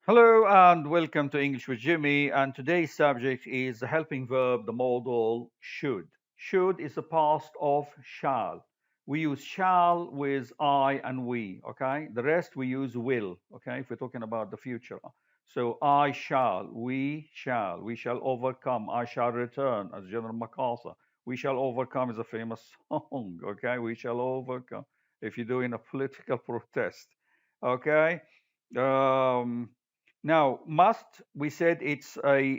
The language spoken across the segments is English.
Hello and welcome to English with Jimmy. And today's subject is the helping verb, the modal should. Should is the past of shall. We use shall with I and we, okay? The rest we use will, okay? If we're talking about the future. So I shall, we shall overcome, I shall return, as General MacArthur. We shall overcome is a famous song, okay? We shall overcome if you're doing a political protest, okay? Um, Now, must, we said it's a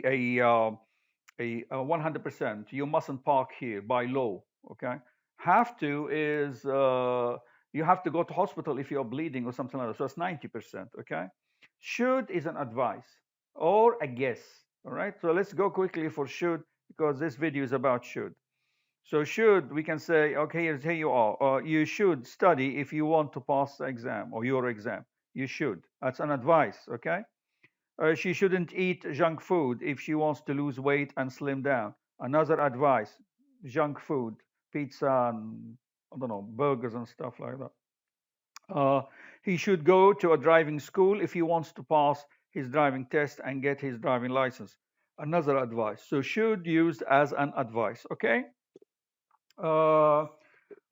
100%. You mustn't park here by law. Okay. Have to is you have to go to hospital if you're bleeding or something like that. So it's 90%. Okay. Should is an advice or a guess. All right. So let's go quickly for should because this video is about should. So should we can say, okay, here you are. You should study if you want to pass the exam or your exam. You should. That's an advice. Okay. She shouldn't eat junk food if she wants to lose weight and slim down. Another advice: junk food, pizza, and I don't know, burgers and stuff like that. Uh, he should go to a driving school if he wants to pass his driving test and get his driving license. Another advice. So should used as an advice. Okay. Uh,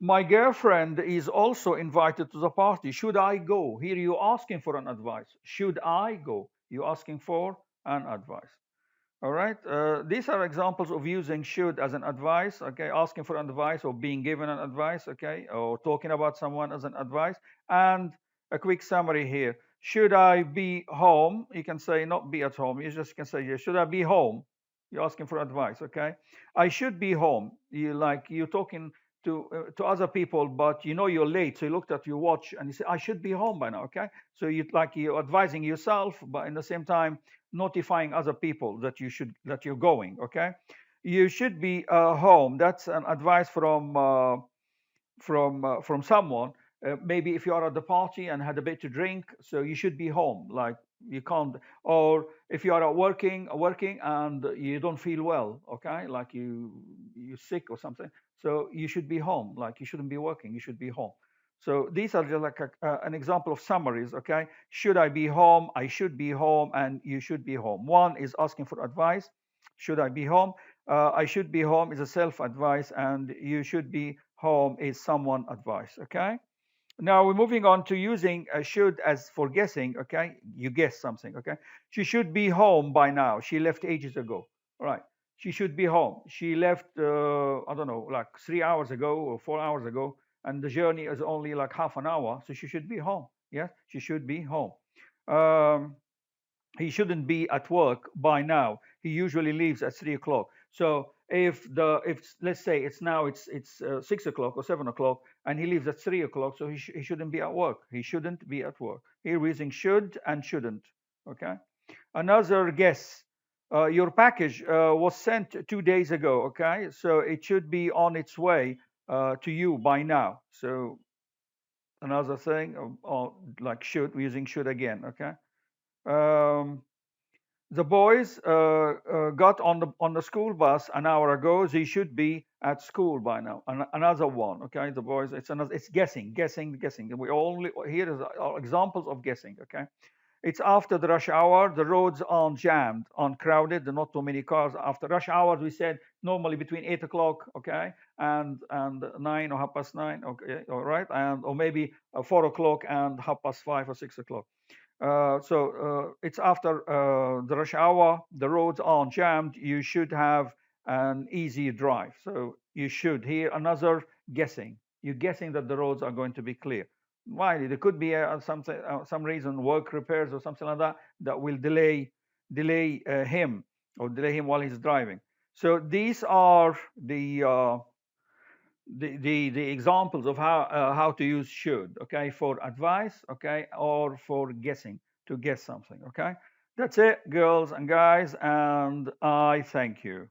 my girlfriend is also invited to the party. Should I go? Here you asking for an advice. Should I go? You asking for an advice. All right. These are examples of using should as an advice. Okay, asking for an advice or being given an advice. Okay, or talking about someone as an advice. And a quick summary here. Should I be home? You can say not be at home. You just can say yes. Should I be home? You're asking for advice. Okay. I should be home. You're talking to other people, but you know you're late. So you looked at your watch and you say I should be home by now. Okay. So you're advising yourself, but in the same time notifying other people that you're going. Okay, you should be home. That's an advice from someone. Maybe if you are at the party and had a bit to drink, so you should be home. Like you can't. Or if you are at working and you don't feel well, okay, like you're sick or something, so you should be home. Like you shouldn't be working, you should be home. So these are just like an example of summaries. Okay, should I be home? I should be home, and you should be home. One is asking for advice. Should I be home? I should be home is a self advice, and you should be home is someone advice. Okay. Now we're moving on to using should as for guessing. Okay, you guess something. Okay, she should be home by now. She left ages ago. All right, she should be home. She left. I don't know, like 3 hours ago or 4 hours ago, and the journey is only like half an hour, so she should be home. Yes, she should be home. Um, he shouldn't be at work by now. He usually leaves at 3 o'clock. So if let's say it's 6 o'clock or 7 o'clock, and he leaves at 3 o'clock, so he shouldn't be at work. He shouldn't be at work. Here we're using should and shouldn't. Okay. Another guess. Your package was sent 2 days ago. Okay, so it should be on its way to you by now. So another thing, like should, we're using should again. Okay. Um, the boys got on the school bus an hour ago. They should be at school by now. Another one, okay. The boys, it's guessing. We only here is examples of guessing, okay. It's after the rush hour. The roads aren't jammed, aren't crowded. There are not too many cars after rush hours. We said normally between 8 o'clock, okay, and 9 or 9:30, okay, all right, and or maybe 4 o'clock and 5:30 or 6 o'clock. It's after the rush hour. The roads aren't jammed. You should have an easy drive. So you should. Here another guessing. You're guessing that the roads are going to be clear. Why? There could be some reason, work repairs or something like that, that will delay him or delay him while he's driving. So these are the examples of how to use should, okay, for advice, okay, or for guessing, to guess something. Okay, that's it, girls and guys, and I thank you.